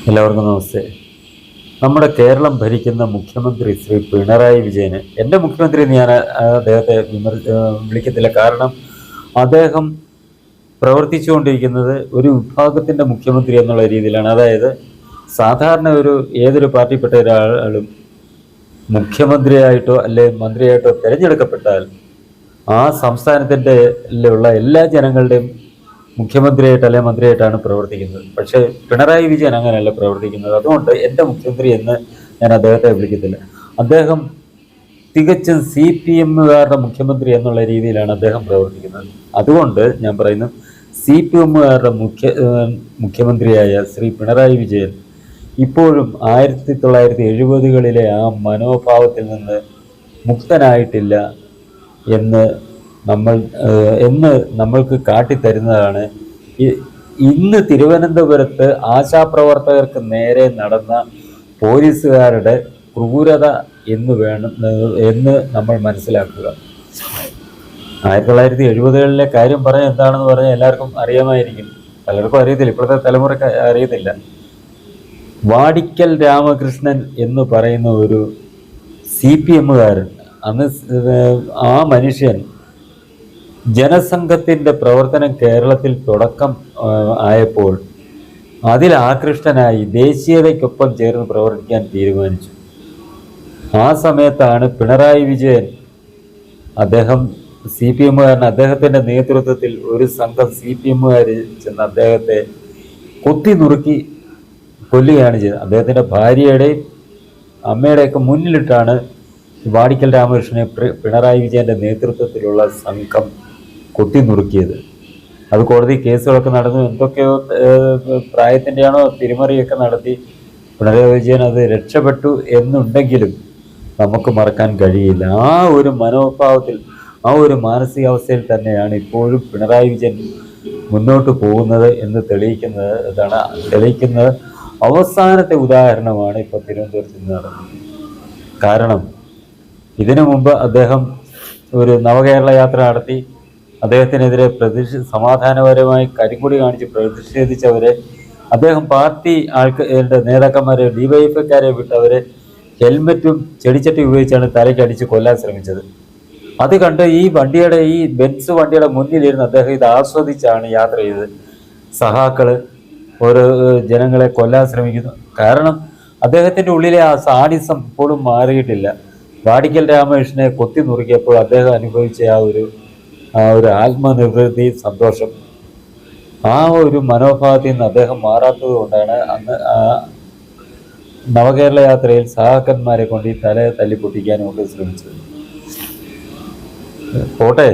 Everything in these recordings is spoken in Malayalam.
എല്ലാവർക്കും നമസ്തേ. നമ്മുടെ കേരളം ഭരിക്കുന്ന മുഖ്യമന്ത്രി ശ്രീ പിണറായി വിജയന്, എൻ്റെ മുഖ്യമന്ത്രി എന്ന് ഞാൻ അദ്ദേഹത്തെ വിളിക്കത്തില്ല. കാരണം അദ്ദേഹം പ്രവർത്തിച്ചുകൊണ്ടിരിക്കുന്നത് ഒരു വിഭാഗത്തിൻ്റെ മുഖ്യമന്ത്രി എന്നുള്ള രീതിയിലാണ്. അതായത് സാധാരണ ഏതൊരു പാർട്ടിപ്പെട്ട ഒരാളും മുഖ്യമന്ത്രിയായിട്ടോ അല്ലെ മന്ത്രിയായിട്ടോ തിരഞ്ഞെടുക്കപ്പെട്ടാൽ ആ സംസ്ഥാനത്തിൻ്റെ ഉള്ള എല്ലാ ജനങ്ങളുടെയും മുഖ്യമന്ത്രിയായിട്ട് അല്ലെങ്കിൽ മന്ത്രിയായിട്ടാണ് പ്രവർത്തിക്കുന്നത്. പക്ഷേ പിണറായി വിജയൻ അങ്ങനെയല്ല പ്രവർത്തിക്കുന്നത്. അതുകൊണ്ട് എൻ്റെ മുഖ്യമന്ത്രി എന്ന് ഞാൻ അദ്ദേഹത്തെ വിളിക്കത്തില്ല. അദ്ദേഹം തികച്ചും CPM-കാരുടെ മുഖ്യമന്ത്രി എന്നുള്ള രീതിയിലാണ് അദ്ദേഹം പ്രവർത്തിക്കുന്നത്. അതുകൊണ്ട് ഞാൻ പറയുന്നു, CPM-കാരുടെ മുഖ്യമന്ത്രിയായ ശ്രീ പിണറായി വിജയൻ ഇപ്പോഴും 1970-കളിലെ ആ മനോഭാവത്തിൽ നിന്ന് മുക്തനായിട്ടില്ല എന്ന് നമ്മൾക്ക് കാട്ടിത്തരുന്നതാണ് ഇന്ന് തിരുവനന്തപുരത്ത് ആശാപ്രവർത്തകർക്ക് നേരെ നടന്ന പോലീസുകാരുടെ ക്രൂരത എന്ന് നമ്മൾ മനസ്സിലാക്കുക. 1970-കളിലെ കാര്യം പറഞ്ഞാൽ എന്താണെന്ന് പറഞ്ഞാൽ എല്ലാവർക്കും അറിയാമായിരിക്കും, പലർക്കും അറിയത്തില്ല, ഇപ്പോഴത്തെ തലമുറക്ക് അറിയത്തില്ല. വാടിക്കൽ രാമകൃഷ്ണൻ എന്ന് പറയുന്ന ഒരു CPM-കാരൻ, അന്ന് ആ മനുഷ്യൻ ജനസംഘത്തിൻ്റെ പ്രവർത്തനം കേരളത്തിൽ തുടക്കം ആയപ്പോൾ അതിൽ ആകൃഷ്ടനായി ദേശീയതയ്ക്കൊപ്പം ചേർന്ന് പ്രവർത്തിക്കാൻ തീരുമാനിച്ചു. ആ സമയത്താണ് പിണറായി വിജയൻ, അദ്ദേഹം CPM-കാരൻ, അദ്ദേഹത്തിൻ്റെ നേതൃത്വത്തിൽ ഒരു സംഘം CPM-കാർ ചെന്ന് അദ്ദേഹത്തെ കൊത്തി നുറുക്കി കൊല്ലുകയാണ് ചെയ്തത്. അദ്ദേഹത്തിൻ്റെ ഭാര്യയുടെയും അമ്മയുടെയൊക്കെ മുന്നിലിട്ടാണ് വാടിക്കൽ രാമകൃഷ്ണനെ പിണറായി വിജയൻ്റെ നേതൃത്വത്തിലുള്ള സംഘം കൊത്തി നുറുക്കിയത്. അത് കോടതി കേസുകളൊക്കെ നടന്നു, എന്തൊക്കെയോ പ്രായത്തിൻ്റെയാണോ തിരിമറിയൊക്കെ നടത്തി പിണറായി വിജയൻ അത് രക്ഷപ്പെട്ടു എന്നുണ്ടെങ്കിലും നമുക്ക് മറക്കാൻ കഴിയില്ല. ആ ഒരു മനോഭാവത്തിൽ, ആ ഒരു മാനസികാവസ്ഥയിൽ തന്നെയാണ് ഇപ്പോഴും പിണറായി വിജയൻ മുന്നോട്ട് പോകുന്നത് എന്ന് തെളിയിക്കുന്ന അവസാനത്തെ ഉദാഹരണമാണ് ഇപ്പോൾ തിരുവനന്തപുരത്ത് നിന്ന് നടന്നത്. കാരണം ഇതിനു മുമ്പ് അദ്ദേഹം ഒരു നവകേരള യാത്ര നടത്തി അദ്ദേഹത്തിനെതിരെ സമാധാനപരമായി കരിങ്കൊടി കാണിച്ച് പ്രതിഷേധിച്ചവരെ അദ്ദേഹം പാർട്ടി നേതാക്കന്മാരെ, DYFIക്കാരെ വിട്ടവരെ ഹെൽമെറ്റും ചെടിച്ചട്ടി ഉപയോഗിച്ചാണ് തലയ്ക്കടിച്ച് കൊല്ലാൻ ശ്രമിച്ചത്. അത് കണ്ട് ഈ ബെൻസ് വണ്ടിയുടെ മുന്നിലിരുന്ന് അദ്ദേഹം ഇത് ആസ്വദിച്ചാണ് യാത്ര ചെയ്തത്. സഹാക്കള് ഓരോ ജനങ്ങളെ കൊല്ലാൻ ശ്രമിക്കുന്നു. കാരണം അദ്ദേഹത്തിൻ്റെ ഉള്ളിലെ ആ സാഡിസം ഇപ്പോഴും മാറിയിട്ടില്ല. വാടിക്കൽ രാമകൃഷ്ണനെ കൊത്തി നുറുക്കിയപ്പോൾ അദ്ദേഹം അനുഭവിച്ച ആ ഒരു ആത്മനിർവൃത്തി, സന്തോഷം, ആ ഒരു മനോഭാവത്തിൽ നിന്ന് അദ്ദേഹം മാറാത്തത് കൊണ്ടാണ് അന്ന് ആ നവകേരള യാത്രയിൽ സഹാക്കന്മാരെ കൊണ്ട് ഈ തല തല്ലിപ്പൊട്ടിക്കാനും ഒക്കെ ശ്രമിച്ചത്. പോട്ടെ,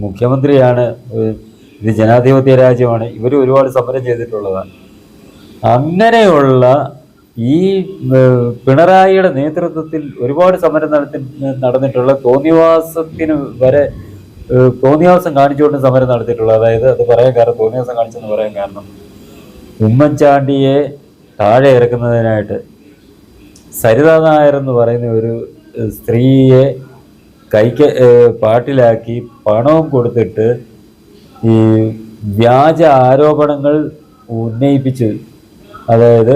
മുഖ്യമന്ത്രിയാണ്, ഇത് ജനാധിപത്യ രാജ്യമാണ്, ഇവർ ഒരുപാട് സമരം ചെയ്തിട്ടുള്ളതാണ്. അങ്ങനെയുള്ള ഈ പിണറായിയുടെ നേതൃത്വത്തിൽ ഒരുപാട് സമരം നടന്നിട്ടുള്ള തോന്നിവാസം കാണിച്ചുകൊണ്ട് സമരം നടത്തിയിട്ടുള്ളത്. അതായത് അത് പറയാൻ കാരണം, തോന്നിവാസം കാണിച്ചെന്ന് പറയാൻ കാരണം, ഉമ്മൻചാണ്ടിയെ താഴെ ഇറക്കുന്നതിനായിട്ട് സരിതാ നായർ എന്ന് പറയുന്ന ഒരു സ്ത്രീയെ പാട്ടിലാക്കി പണവും കൊടുത്തിട്ട് ഈ വ്യാജ ആരോപണങ്ങൾ ഉന്നയിപ്പിച്ച്, അതായത്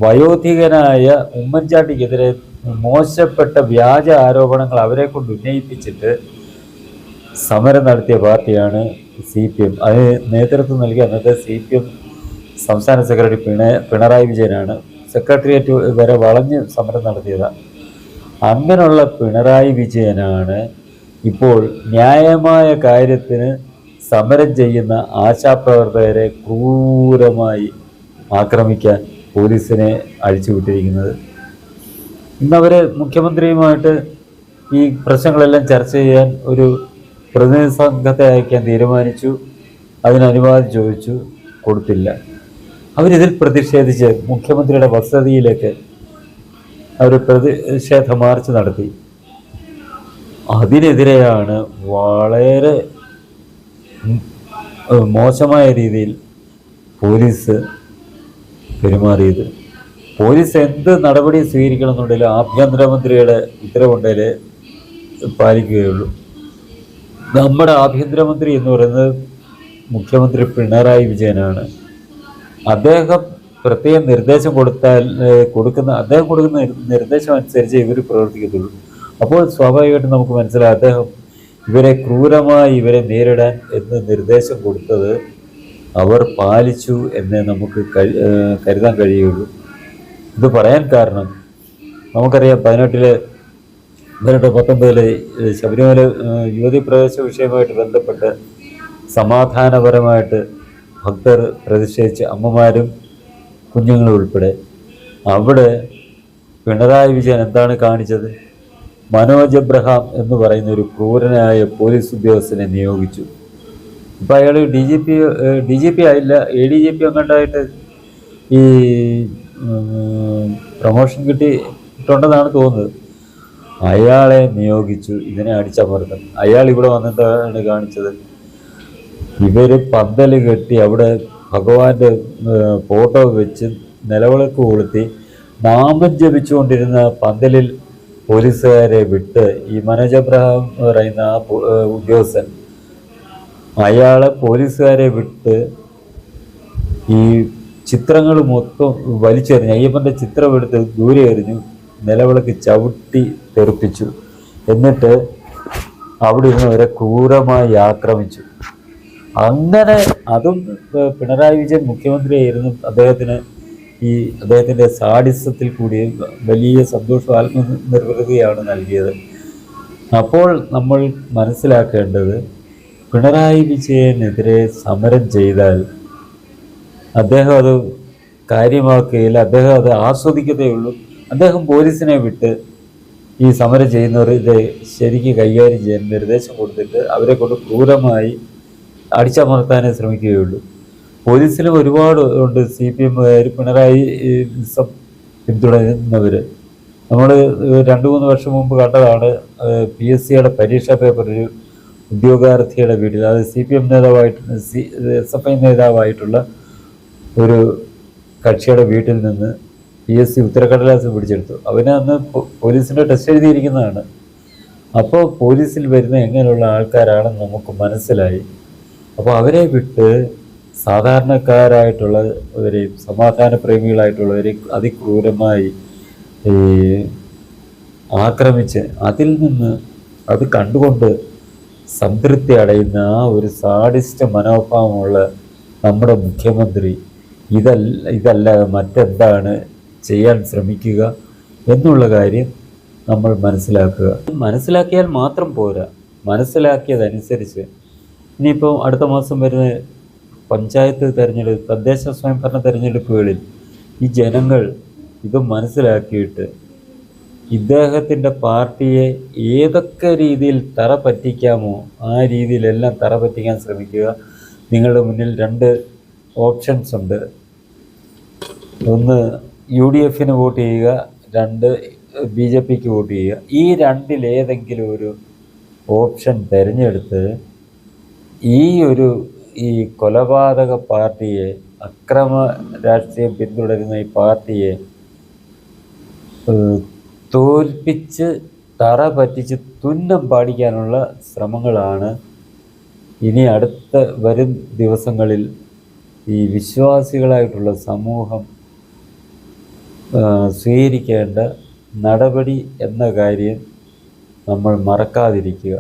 വയോധികനായ ഉമ്മൻചാണ്ടിക്കെതിരെ മോശപ്പെട്ട വ്യാജ ആരോപണങ്ങൾ അവരെ കൊണ്ട് ഉന്നയിപ്പിച്ചിട്ട് സമരം നടത്തിയ പാർട്ടിയാണ് CPM. അതിന് നേതൃത്വം നൽകിയ അന്നത്തെ CPM സംസ്ഥാന സെക്രട്ടറി പിണറായി വിജയനാണ്. സെക്രട്ടേറിയറ്റ് വരെ വളഞ്ഞ് സമരം നടത്തിയതാണ്. അങ്ങനെയുള്ള പിണറായി വിജയനാണ് ഇപ്പോൾ ന്യായമായ കാര്യത്തിന് സമരം ചെയ്യുന്ന ആശാപ്രവർത്തകരെ ക്രൂരമായി ആക്രമിക്കാൻ പോലീസിനെ അഴിച്ചുവിട്ടിരിക്കുന്നത്. ഇന്നവർ മുഖ്യമന്ത്രിയുമായിട്ട് ഈ പ്രശ്നങ്ങളെല്ലാം ചർച്ച ചെയ്യാൻ ഒരു പ്രതിനിധി സംഘത്തെ അയക്കാൻ തീരുമാനിച്ചു. അതിന് അനുവാദം ചോദിച്ചു, കൊടുത്തില്ല. അവരിതിൽ പ്രതിഷേധിച്ച് മുഖ്യമന്ത്രിയുടെ വസതിയിലേക്ക് അവർ പ്രതിഷേധ മാർച്ച് നടത്തി. അതിനെതിരെയാണ് വളരെ മോശമായ രീതിയിൽ പോലീസ് പെരുമാറിയത്. പോലീസ് എന്ത് നടപടി സ്വീകരിക്കണമെന്നുണ്ടെങ്കിലും ആഭ്യന്തരമന്ത്രിയുടെ ഉത്തരവുണ്ടെങ്കിലേ പാലിക്കുകയുള്ളൂ. നമ്മുടെ ആഭ്യന്തരമന്ത്രി എന്ന് പറയുന്നത് മുഖ്യമന്ത്രി പിണറായി വിജയനാണ്. അദ്ദേഹം പ്രത്യേകം നിർദ്ദേശം അദ്ദേഹം കൊടുക്കുന്ന നിർദ്ദേശം അനുസരിച്ച് ഇവർ പ്രവർത്തിക്കത്തുള്ളൂ. അപ്പോൾ സ്വാഭാവികമായിട്ടും നമുക്ക് മനസ്സിലാവും അദ്ദേഹം ഇവരെ നേരിടാൻ എന്ന് നിർദ്ദേശം കൊടുത്തത് അവർ പാലിച്ചു എന്നേ നമുക്ക് കരുതാൻ കഴിയുള്ളൂ. ഇത് പറയാൻ കാരണം നമുക്കറിയാം 19 ശബരിമല യുവതി പ്രവേശ വിഷയവുമായിട്ട് ബന്ധപ്പെട്ട് സമാധാനപരമായിട്ട് ഭക്തർ പ്രതിഷേധിച്ച് അമ്മമാരും കുഞ്ഞുങ്ങളും ഉൾപ്പെടെ അവിടെ പിണറായി വിജയൻ എന്താണ് കാണിച്ചത്? മനോജ് എബ്രഹാം എന്ന് പറയുന്ന ഒരു ക്രൂരനായ പോലീസ് ഉദ്യോഗസ്ഥനെ നിയോഗിച്ചു. ഇപ്പം അയാൾ ഡി ജി പി ആയില്ല, ADGP അങ്ങോട്ടായിട്ട് ഈ പ്രൊമോഷൻ കിട്ടിയിട്ടുണ്ടെന്നാണ് തോന്നുന്നത്. അയാളെ നിയോഗിച്ചു ഇതിനെ അടിച്ചമർത്താൻ. അയാൾ ഇവിടെ വന്നിട്ടാണ് കാണിച്ചത്, ഇവര് പന്തൽ കെട്ടി അവിടെ ഭഗവാന്റെ ഫോട്ടോ വെച്ച് നിലവിളക്ക് കൊളുത്തി നാമം ജപിച്ചുകൊണ്ടിരുന്ന പന്തലിൽ പോലീസുകാരെ വിട്ട് ഈ മനോജ് എബ്രഹാം എന്ന് പറയുന്ന ആ ഉദ്യോഗസ്ഥൻ അയാളെ പോലീസുകാരെ വിട്ട് ഈ ചിത്രങ്ങൾ മൊത്തം വലിച്ചെറിഞ്ഞു. അയ്യപ്പൻ്റെ ചിത്രം എടുത്ത് ദൂരെ എറിഞ്ഞു, നിലവിളക്ക് ചവിട്ടി തെറിപ്പിച്ചു. എന്നിട്ട് അവിടെ ഇരുന്ന് അവരെ ക്രൂരമായി ആക്രമിച്ചു. അങ്ങനെ അതും പിണറായി വിജയൻ മുഖ്യമന്ത്രിയായിരുന്നു, അദ്ദേഹത്തിൻ്റെ സാഡിസത്തിൽ കൂടി വലിയ സന്തോഷം ആത്മനിർവൃതിയാണ് നൽകിയത്. അപ്പോൾ നമ്മൾ മനസ്സിലാക്കേണ്ടത്, പിണറായി വിജയനെതിരെ സമരം ചെയ്താൽ അദ്ദേഹം അത് കാര്യമാക്കുകയില്ല, അദ്ദേഹം അത് ആസ്വദിക്കത്തേ ഉള്ളൂ. അദ്ദേഹം പോലീസിനെ വിട്ട് ഈ സമരം ചെയ്യുന്നവർ ഇത് ശരിക്ക് കൈകാര്യം ചെയ്യാൻ നിർദ്ദേശം കൊടുത്തിട്ട് അവരെ കൊണ്ട് ക്രൂരമായി അടിച്ചമർത്താനേ ശ്രമിക്കുകയുള്ളൂ. പോലീസിലും ഒരുപാട് ഉണ്ട് CPM പിണറായി പിന്തുടരുന്നവർ. നമ്മൾ 2-3 വർഷം മുമ്പ് കണ്ടതാണ്, PSCയുടെ പരീക്ഷാ പേപ്പർ ഒരു ഉദ്യോഗാർത്ഥിയുടെ വീട്ടിൽ, അത് CPM നേതാവായിട്ട് SFI നേതാവായിട്ടുള്ള ഒരു കക്ഷിയുടെ വീട്ടിൽ നിന്ന് PSC ഉത്തരക്കടലാസ് പിടിച്ചെടുത്തു. അവന് അന്ന് പോലീസിൻ്റെ ടെസ്റ്റ് എഴുതിയിരിക്കുന്നതാണ്. അപ്പോൾ പോലീസിൽ വരുന്ന എങ്ങനെയുള്ള ആൾക്കാരാണെന്ന് നമുക്ക് മനസ്സിലായി. അപ്പോൾ അവരെ വിട്ട് സാധാരണക്കാരായിട്ടുള്ളവരെയും സമാധാന പ്രേമികളായിട്ടുള്ളവരെയും അതിക്രൂരമായി ആക്രമിച്ച് അതിൽ നിന്ന് അത് കണ്ടുകൊണ്ട് സംതൃപ്തി അടയുന്ന ആ ഒരു സാഡിസ്റ്റ് മനോഭാവമുള്ള നമ്മുടെ മുഖ്യമന്ത്രി ഇതല്ലാതെ മറ്റെന്താണ് ചെയ്യാൻ ശ്രമിക്കുക എന്നുള്ള കാര്യം നമ്മൾ മനസ്സിലാക്കിയാൽ മാത്രം പോരാ, മനസ്സിലാക്കിയതനുസരിച്ച് ഇനിയിപ്പോൾ അടുത്ത മാസം വരുന്ന പഞ്ചായത്ത് തെരഞ്ഞെടുപ്പ്, തദ്ദേശ സ്വയംഭരണ തെരഞ്ഞെടുപ്പുകളിൽ ഈ ജനങ്ങൾ ഇത് മനസ്സിലാക്കിയിട്ട് ഇദ്ദേഹത്തിൻ്റെ പാർട്ടിയെ ഏതൊക്കെ രീതിയിൽ തറ പറ്റിക്കാമോ ആ രീതിയിലെല്ലാം തറ പറ്റിക്കാൻ ശ്രമിക്കുക. നിങ്ങളുടെ മുന്നിൽ 2 ഓപ്ഷൻസ് ഉണ്ട്. ഒന്ന് UDFന് വോട്ട് ചെയ്യുക, 2 BJPക്ക് വോട്ട് ചെയ്യുക. ഈ 2-ലേതെങ്കിലും ഒരു ഓപ്ഷൻ തിരഞ്ഞെടുത്ത് ഈ കൊലപാതക പാർട്ടിയെ, അക്രമ രാഷ്ട്രീയം പിന്തുടരുന്ന ഈ പാർട്ടിയെ തോൽപ്പിച്ച് തറ പറ്റിച്ച് തുന്നം പാടിക്കാനുള്ള ശ്രമങ്ങളാണ് ഇനി വരും ദിവസങ്ങളിൽ ഈ വിശ്വാസികളായിട്ടുള്ള സമൂഹം സ്വീകരിക്കേണ്ട നടപടി എന്ന കാര്യം നമ്മൾ മറക്കാതിരിക്കുക.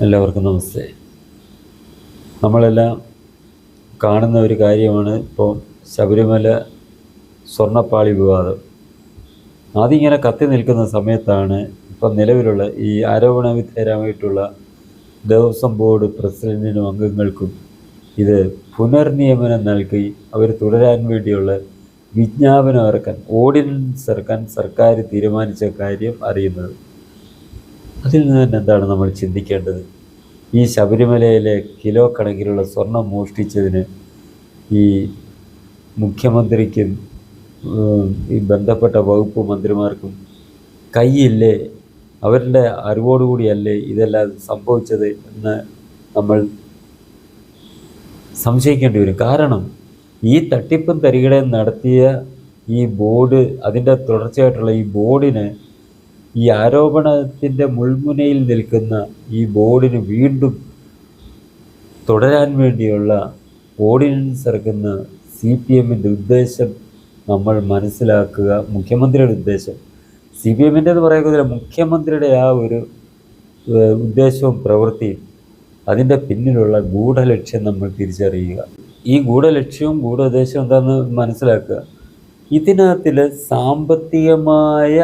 എല്ലാവർക്കും നമസ്തേ. നമ്മളെല്ലാം കാണുന്ന ഒരു കാര്യമാണ് ഇപ്പോൾ ശബരിമല സ്വർണ്ണപ്പാളി വിവാദം. അതിങ്ങനെ കത്തി നിൽക്കുന്ന സമയത്താണ് ഇപ്പം നിലവിലുള്ള ഈ ആരോപണ വിധേയരായിട്ടുള്ള ദേവസ്വം ബോർഡ് പ്രസിഡൻറ്റിനും അംഗങ്ങൾക്കും ഇത് പുനർനിയമനം നൽകി അവർ തുടരാൻ വേണ്ടിയുള്ള വിജ്ഞാപനം ഇറക്കാൻ, ഓർഡിനൻസ് ഇറക്കാൻ സർക്കാർ തീരുമാനിച്ച കാര്യം അറിയുന്നത്. അതിൽ നിന്ന് തന്നെ എന്താണ് നമ്മൾ ചിന്തിക്കേണ്ടത്? ഈ ശബരിമലയിലെ കിലോ കണക്കിലുള്ള സ്വർണം മോഷ്ടിച്ചതിന് ഈ മുഖ്യമന്ത്രിക്കും ഈ ബന്ധപ്പെട്ട വകുപ്പ് മന്ത്രിമാർക്കും കൈയില്ലേ? അവരുടെ അറിവോടുകൂടിയല്ലേ ഇതെല്ലാം സംഭവിച്ചത് എന്ന് നമ്മൾ സംശയിക്കേണ്ടി വരും. കാരണം ഈ തട്ടിപ്പും തരികിടയും നടത്തിയ ഈ ബോർഡ്, അതിൻ്റെ തുടർച്ചയായിട്ടുള്ള ഈ ബോർഡിന്, ഈ ആരോപണത്തിൻ്റെ മുൾമുനയിൽ നിൽക്കുന്ന ഈ ബോർഡിന് വീണ്ടും തുടരാൻ വേണ്ടിയുള്ള ഓർഡിനൻസ് ഇറക്കുന്ന CPM-ൻ്റെ ഉദ്ദേശം നമ്മൾ മനസ്സിലാക്കുക. മുഖ്യമന്ത്രിയുടെ ഉദ്ദേശം, CPM-ൻ്റെ എന്ന് പറയുന്നില്ല, മുഖ്യമന്ത്രിയുടെ ആ ഒരു ഉദ്ദേശവും പ്രവൃത്തിയും, അതിൻ്റെ പിന്നിലുള്ള ഗൂഢലക്ഷ്യം നമ്മൾ തിരിച്ചറിയുക. ഈ ഗൂഢലക്ഷ്യവും ഗൂഢോദ്ദേശവും എന്താണെന്ന് മനസ്സിലാക്കുക. ഇതിനകത്തിൽ സാമ്പത്തികമായ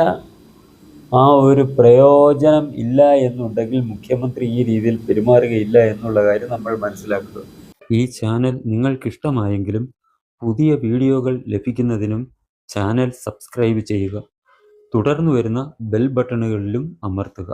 ആ ഒരു പ്രയോജനം ഇല്ല എന്നുണ്ടെങ്കിൽ മുഖ്യമന്ത്രി ഈ രീതിയിൽ പെരുമാറുകയില്ല എന്നുള്ള കാര്യം നമ്മൾ മനസ്സിലാക്കുക. ഈ ചാനൽ നിങ്ങൾക്കിഷ്ടമായെങ്കിലും പുതിയ വീഡിയോകൾ ലഭിക്കുന്നതിനും ചാനൽ സബ്സ്ക്രൈബ് ചെയ്യുക. തുടർന്ന് വരുന്ന ബെൽ ബട്ടണുകളിലും അമർത്തുക.